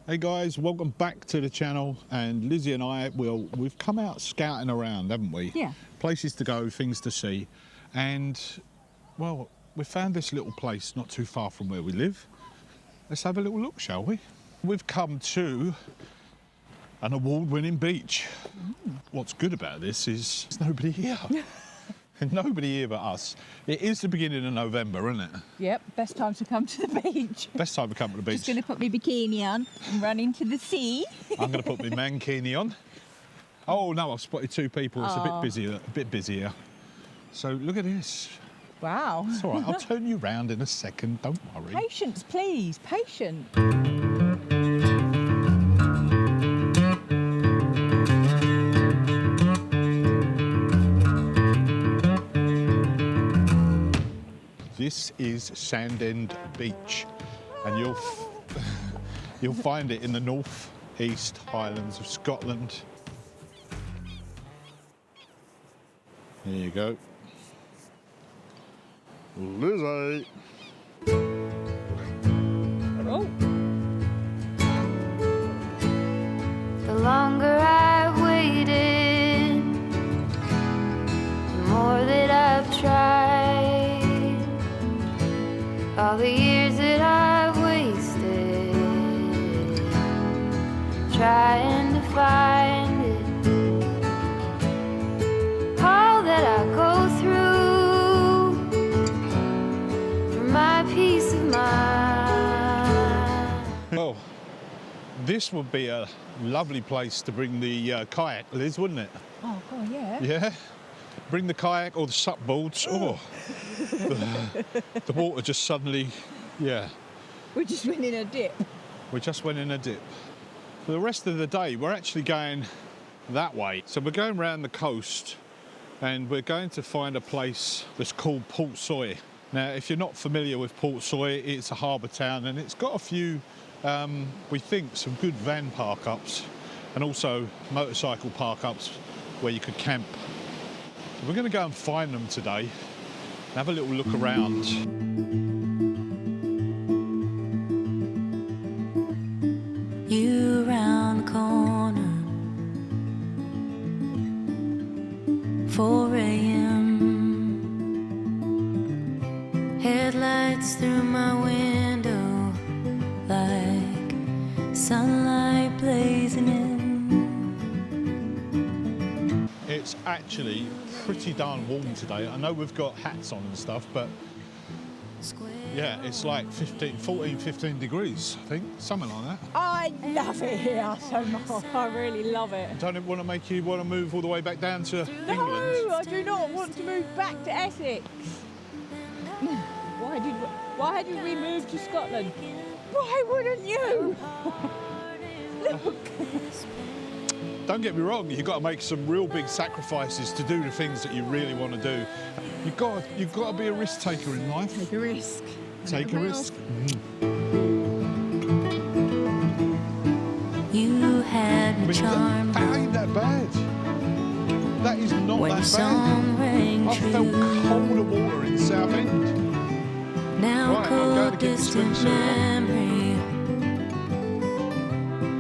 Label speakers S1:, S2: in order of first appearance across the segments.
S1: Hey guys, welcome back to the channel. And Lizzie and I, we've come out scouting around, haven't we?
S2: Yeah.
S1: Places to go, things to see. And, well, we found this little place not too far from where we live. Let's have a little look, shall we? We've come to an award-winning beach. What's good about this is there's nobody here. Nobody here but us. It is the beginning of November, isn't it?
S2: Yep, best time to come to the beach.
S1: Best time to come to the beach.
S2: Just going to put my bikini on and run into the sea.
S1: I'm going to put my mankini on. Oh no, I've spotted two people. It's a bit busier. So look at this.
S2: Wow.
S1: It's all right, I'll turn you round in a second, don't worry.
S2: Patience, please, patience.
S1: This is Sandend Beach, and you'll find it in the North East Highlands of Scotland. There you go. Lizzie.
S2: Oh.
S3: The longer I've waited, the more that I've tried. All the years that I've wasted trying to find it. All that I go through for my peace of mind.
S1: Well, this would be a lovely place to bring the kayak, Liz, wouldn't it?
S2: Oh, God, yeah.
S1: Yeah. Bring the kayak or the sup boards. Oh, the water just suddenly, yeah.
S2: We just went in a dip.
S1: We just went in a dip. For the rest of the day, we're actually going that way. So we're going around the coast and we're going to find a place that's called Portsoy. Now, if you're not familiar with Portsoy, it's a harbour town and it's got a few, we think, some good van park-ups and also motorcycle park-ups where you could camp. So we're going to go and find them today and have a little look around.
S3: You round the corner, 4 a.m. Headlights through my window like sunlight blazing in.
S1: It's actually pretty darn warm today. I know we've got hats on and stuff, but yeah, it's like 14, 15 degrees, I think, something like that.
S2: I love it here so much. I really love it.
S1: Don't it want to make you want to move all the way back down to England?
S2: No, I do not want to move back to Essex. Why did we move to Scotland? Why wouldn't you? Look.
S1: Don't get me wrong, you've got to make some real big sacrifices to do the things that you really want to do. You've got to be a risk taker in life.
S2: Take a risk.
S1: Take a risk.
S3: You had me charmed.
S1: That ain't that bad. That is not
S3: When
S1: that
S3: song
S1: bad.
S3: rang
S1: I felt colder water in Southend.
S3: Now
S1: Right, I'm going
S3: cold
S1: to get the
S3: distant
S1: swimsuit on.
S3: memory,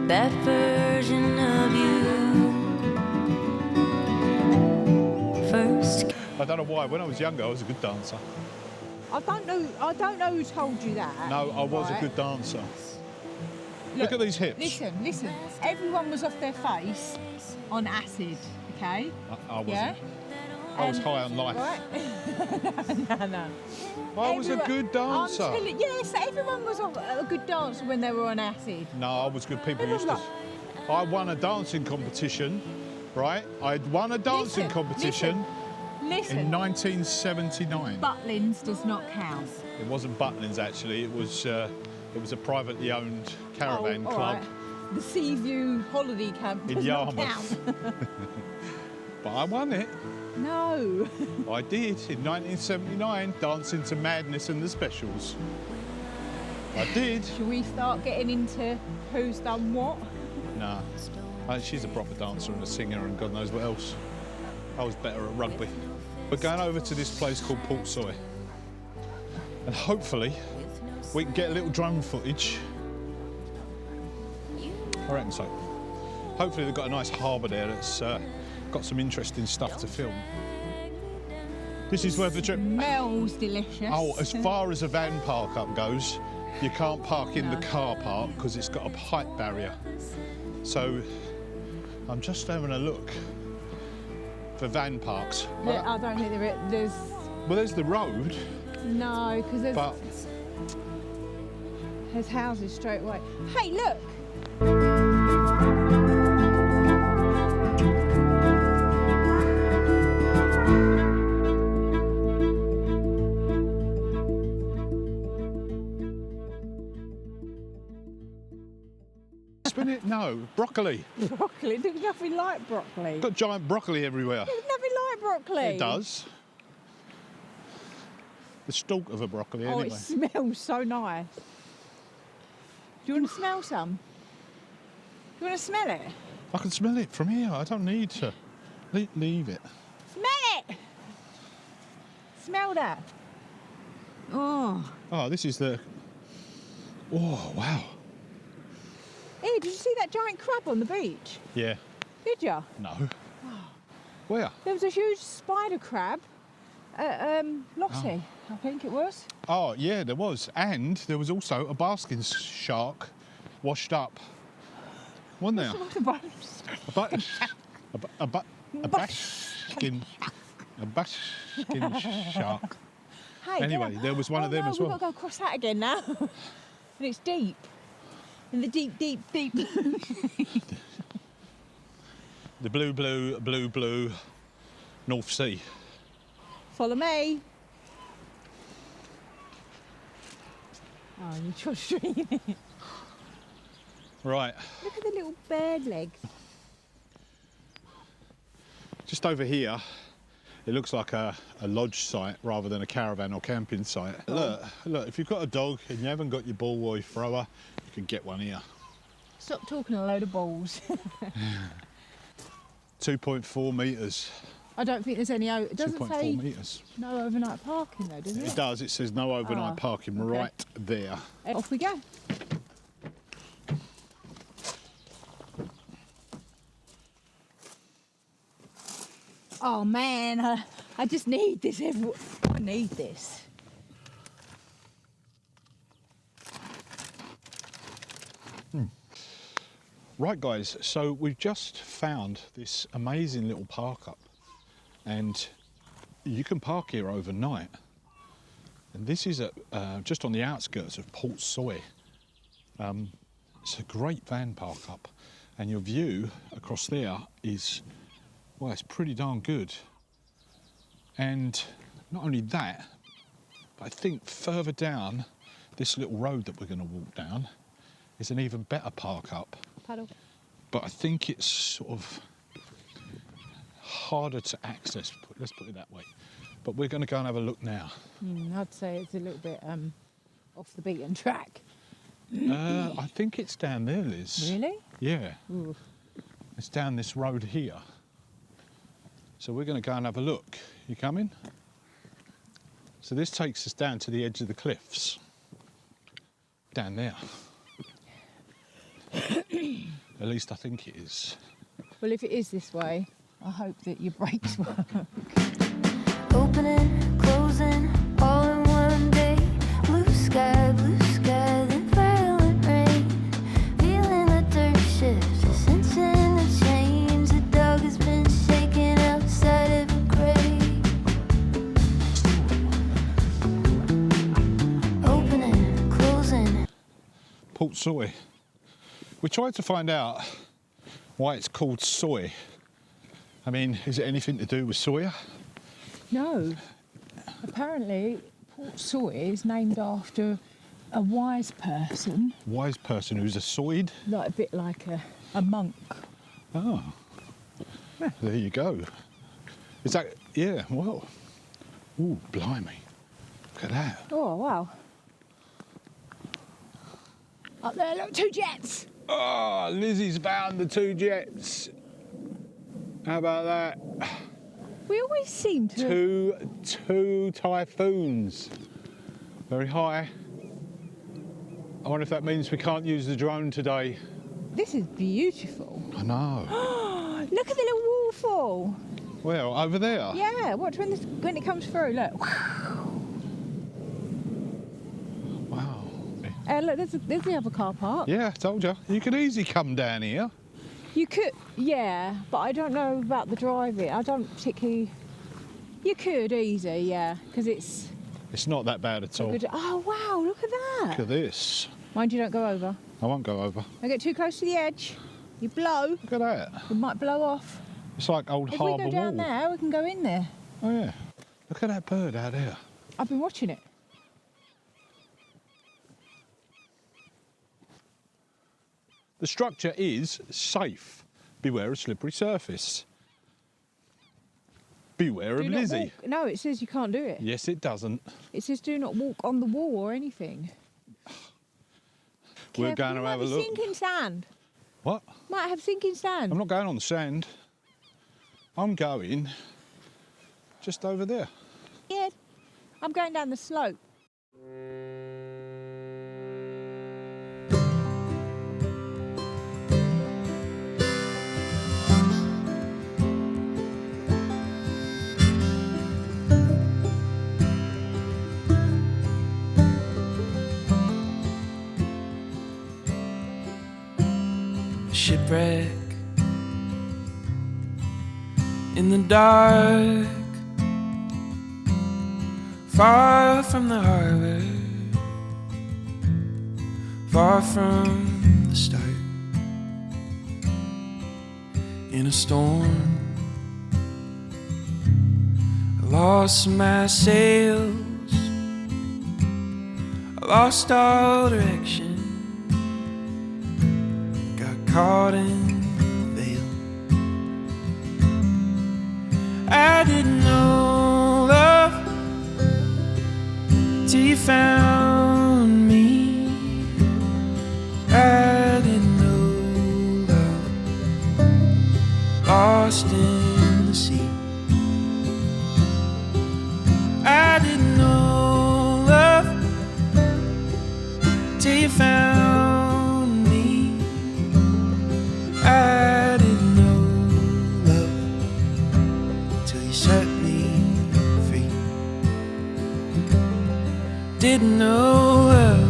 S3: that version of you. First
S1: I don't know why. When I was younger, I was a good dancer.
S2: I don't know who told you that.
S1: No, I was a
S2: right?
S1: good dancer. Look at these hips.
S2: Listen. Everyone was off their face on acid, okay?
S1: I wasn't.
S2: Yeah?
S1: I was high on life.
S2: Right? no.
S1: I was a good dancer.
S2: Yes, everyone was a good dancer when they were on acid.
S1: No, I was good. People used
S2: Everyone
S1: to. I won a dancing competition, right? I'd won a dancing competition
S2: Listen.
S1: in 1979.
S2: Butlins does not count.
S1: It wasn't Butlins actually. It was a privately owned caravan
S2: all
S1: club
S2: right. The Seaview Holiday Camp
S1: in
S2: does not
S1: Yarmouth.
S2: count.
S1: But I won it.
S2: No.
S1: I did in 1979, Dancing to Madness and the Specials. I did.
S2: Shall we start getting into who's done what?
S1: Nah. She's a proper dancer and a singer and God knows what else. I was better at rugby. We're going over to this place called Portsoy. And hopefully we can get a little drone footage I reckon so. Hopefully they've got a nice harbour there that's got some interesting stuff to film. This is where the trip...
S2: Smells delicious.
S1: Oh, as far as a van park up goes, you can't park in the car park because it's got a height barrier. So I'm just having a look for van parks.
S2: I don't think there's...
S1: Well, there's the road.
S2: No, because there's houses straight away. Hey, look!
S1: Spin it? No, broccoli.
S2: Broccoli? There's nothing like broccoli.
S1: Got giant broccoli everywhere.
S2: There's nothing like broccoli.
S1: It does. The stalk of a broccoli,
S2: Oh,
S1: anyway.
S2: it smells so nice. Do you want to smell some? Do you want to smell it?
S1: I can smell it from here. I don't need to leave it.
S2: Smell it! Smell that. Oh.
S1: Oh, this is the... Oh, wow.
S2: Hey, did you see that giant crab on the beach?
S1: Yeah.
S2: Did you?
S1: No. Where?
S2: There was a huge spider crab at Lottie, I think it was.
S1: Oh, yeah, there was. And there was also a basking shark washed up. Wasn't there? A basking shark.
S2: Hey,
S1: Anyway, there was one of them as well.
S2: We've got to go across that again now. And it's deep. In the deep, deep, deep.
S1: The blue North Sea.
S2: Follow me. Oh, you're trustworthy.
S1: Right.
S2: Look at the little bird legs.
S1: Just over here, it looks like a lodge site rather than a caravan or camping site. Look, if you've got a dog and you haven't got your ball boy thrower, you can get one here.
S2: Stop talking a load of balls.
S1: 2.4 metres.
S2: I don't think there's any... It doesn't
S1: 2.4
S2: say
S1: metres.
S2: no overnight parking though, does it?
S1: It does. It says no overnight parking
S2: okay.
S1: right there.
S2: Off we go. Oh man, I just need this. I need this.
S1: Right guys, so we've just found this amazing little park up and you can park here overnight. And this is just on the outskirts of Portsoy. It's a great van park up and your view across there is, well, it's pretty darn good. And not only that, but I think further down this little road that we're going to walk down is an even better park up.
S2: Paddle.
S1: But I think it's sort of harder to access, let's put it that way. But we're going to go and have a look now.
S2: I'd say it's a little bit off the beaten track.
S1: I think it's down there, Liz.
S2: Really?
S1: Yeah.
S2: Ooh.
S1: It's down this road here. So we're going to go and have a look. You coming? So this takes us down to the edge of the cliffs. Down there. At least I think it is.
S2: Well, if it is this way, I hope that your brakes work.
S3: Opening, closing, all in one day. Blue sky, then violent rain. Feeling the dirt shift, sensing the change. The dog has been shaken outside of a grave. Opening, closing.
S1: Portsoy. We tried to find out why it's called soy. I mean, is it anything to do with soya?
S2: No. Apparently, Portsoy is named after a wise person.
S1: Wise person who's a soid?
S2: Like a bit like a monk.
S1: Oh. Yeah, there you go. Is that, yeah, well. Ooh, blimey. Look at that.
S2: Oh, wow. Up there, look, 2 jets.
S1: Oh, Lizzie's found the 2 jets. How about that?
S2: We always seem to...
S1: Two typhoons. Very high. I wonder if that means we can't use the drone today.
S2: This is beautiful.
S1: I know.
S2: Look at the little waterfall.
S1: Well, over there.
S2: Yeah, watch when it comes through. Look.
S1: Wow.
S2: Look, there's the other car park.
S1: Yeah, I told you. You could easily come down here.
S2: You could, yeah, but I don't know about the driving. I don't particularly. You could easy, yeah, because it's.
S1: It's not that bad at all.
S2: Good. Oh wow! Look at that.
S1: Look at this.
S2: Mind you, don't go over.
S1: I won't go over.
S2: Don't get too close to the edge. You blow.
S1: Look at that.
S2: It might blow off.
S1: It's like old
S2: If
S1: harbour
S2: we go down
S1: wall.
S2: there, we can go in there.
S1: Oh yeah. Look at that bird out there.
S2: I've been watching it.
S1: The structure is safe. Beware of slippery surface. Beware of
S2: Do not
S1: Lizzie.
S2: walk. No, it says you can't do it.
S1: Yes, it doesn't.
S2: It says do not walk on the wall or anything.
S1: We're
S2: Careful,
S1: going to
S2: you
S1: have a
S2: might be
S1: look.
S2: Sinking sand.
S1: What?
S2: Might have sinking sand.
S1: I'm not going on the sand. I'm going just over there.
S2: Yeah, I'm going down the slope.
S4: Shipwreck in the dark, far from the harbor, far from the start. In a storm, I lost my sails, I lost all direction, caught in the veil. I didn't know love till you found me. I didn't know love, lost in the sea. I didn't know love till you found. I didn't know love till you set me free. Didn't know love.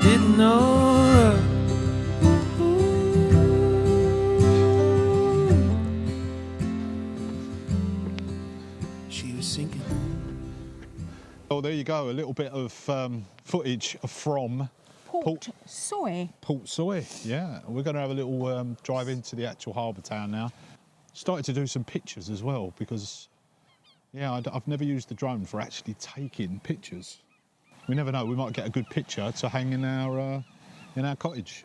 S4: Didn't know love. She was sinking.
S1: Oh, there you go. A little bit of footage from
S2: Portsoy.
S1: Portsoy. Yeah, we're going to have a little drive into the actual harbour town now. Started to do some pictures as well because, yeah, I've never used the drone for actually taking pictures. We never know. We might get a good picture to hang in our cottage.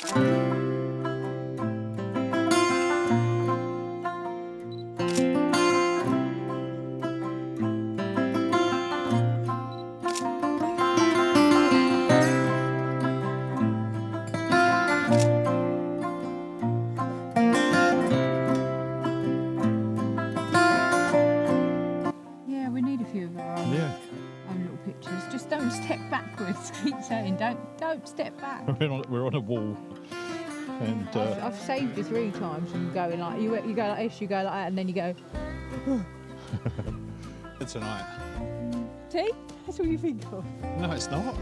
S2: Step backwards. Keep saying, don't step back.
S1: We're on a wall, and
S2: I've saved you 3 times from going like you go like this, you go like that, and then you go.
S1: tonight.
S2: See, that's what you think of.
S1: No, it's not.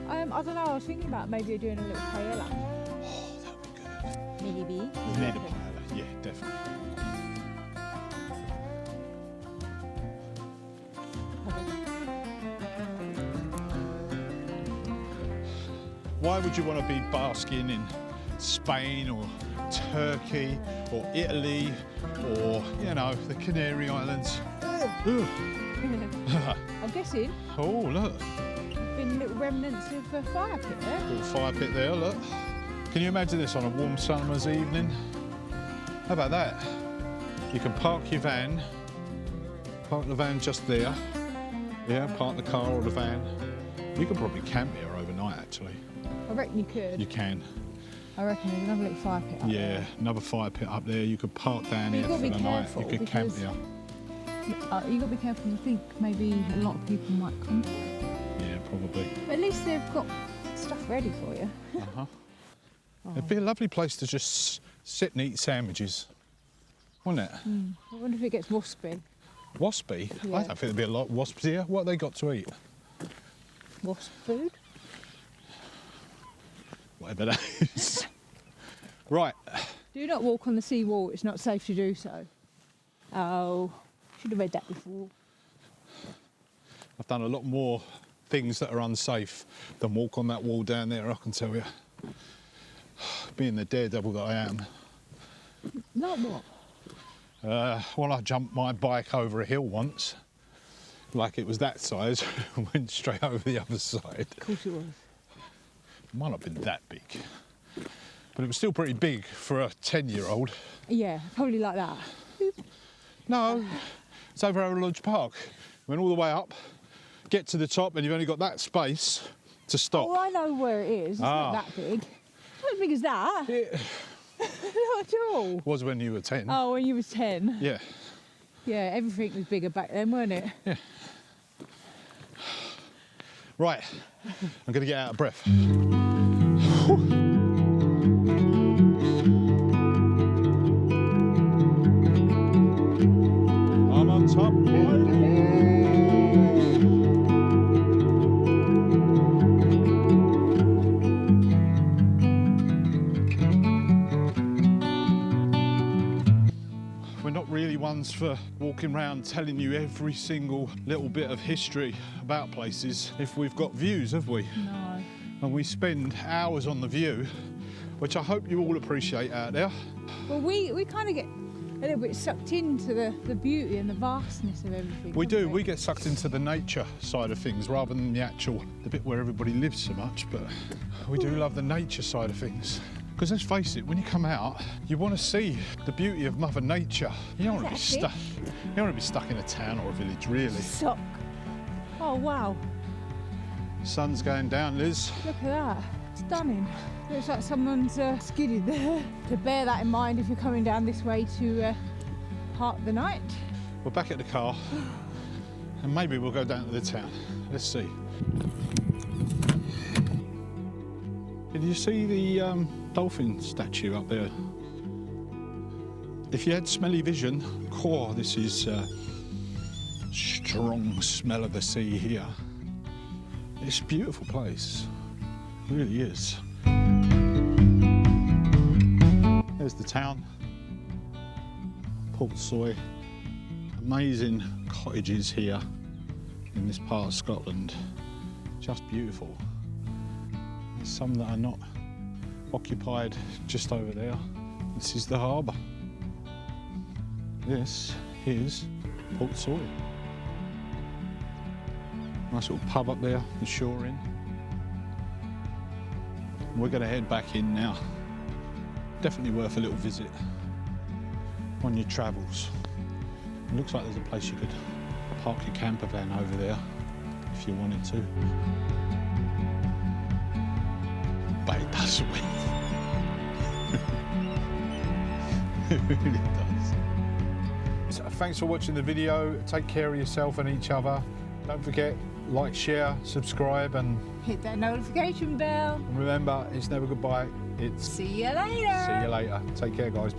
S2: I don't know. I was thinking about maybe doing a little paella.
S1: Oh, that'd be good.
S2: Maybe.
S1: We need a paella. Yeah, definitely. Why would you want to be basking in Spain or Turkey or Italy or, you know, the Canary Islands?
S2: I'm guessing.
S1: Oh, look.
S2: Been little remnants of a fire pit there.
S1: Little fire pit there, look. Can you imagine this on a warm summer's evening? How about that? You can park your van, park the van just there. Yeah, park the car or the van. You could probably camp here overnight, actually.
S2: I reckon you could.
S1: You can.
S2: I reckon there's another little fire pit up there.
S1: Yeah, another fire pit up there. You could park down here for the night. You could camp here.
S2: You've got to be careful. I think maybe a lot of people might come.
S1: probably.
S2: But at least they've got stuff ready for you.
S1: Uh-huh. It'd be a lovely place to just sit and eat sandwiches, wouldn't it?
S2: I wonder if it gets waspy.
S1: Waspy?
S2: Yeah.
S1: I don't think there'd be a lot of wasps here. What have they got to eat?
S2: Wasp food?
S1: Whatever that is. Right.
S2: Do not walk on the sea wall. It's not safe to do so. Oh, should have read that before.
S1: I've done a lot more things that are unsafe than walk on that wall down there, I can tell you. Being the daredevil that I am.
S2: Not what?
S1: Well, I jumped my bike over a hill once, like it was that size, and went straight over the other side.
S2: Of course it was.
S1: It might not have been that big, but it was still pretty big for a 10-year-old.
S2: Yeah, probably like that.
S1: No, it's over Harbour Lodge Park. Went all the way up, get to the top, and you've only got that space to stop.
S2: Oh, I know where it is. It's not that big. Not as big as that.
S1: It
S2: Not at all.
S1: was when you were 10.
S2: Oh, when you was 10.
S1: Yeah.
S2: Yeah, everything was bigger back then, weren't it?
S1: Yeah. Right, I'm going to get out of breath. I'm on top. We're not really ones for walking around telling you every single little bit of history about places if we've got views, have we?
S2: No.
S1: And we spend hours on the view, which I hope you all appreciate out there.
S2: Well, we kind of get a little bit sucked into the beauty and the vastness of everything.
S1: We
S2: don't
S1: do, we get sucked into the nature side of things rather than the bit where everybody lives so much, but we do love the nature side of things. Because let's face it, when you come out, you want to see the beauty of Mother Nature. You don't want to be stuck. You don't want to be stuck in a town or a village, really.
S2: Sock. Oh wow!
S1: Sun's going down, Liz.
S2: Look at that. Stunning. Looks like someone's skidded there. To bear that in mind if you're coming down this way to park the night.
S1: We're back at the car, and maybe we'll go down to the town. Let's see. Did you see the dolphin statue up there? If you had smelly vision, this is strong smell of the sea here. It's a beautiful place, it really is. There's the town, Portsoy. Amazing cottages here in this part of Scotland, just beautiful. There's some that are not occupied just over there. This is the harbour. This is Portsoy. Nice little pub up there, the Shore Inn. We're going to head back in now. Definitely worth a little visit on your travels. It looks like there's a place you could park your camper van over there if you wanted to. But it does win. It really does. So, thanks for watching the video. Take care of yourself and each other. Don't forget, like, share, subscribe, and
S2: Hit that notification bell.
S1: remember, it's never goodbye. It's
S2: See you later.
S1: see you later. Take care, guys.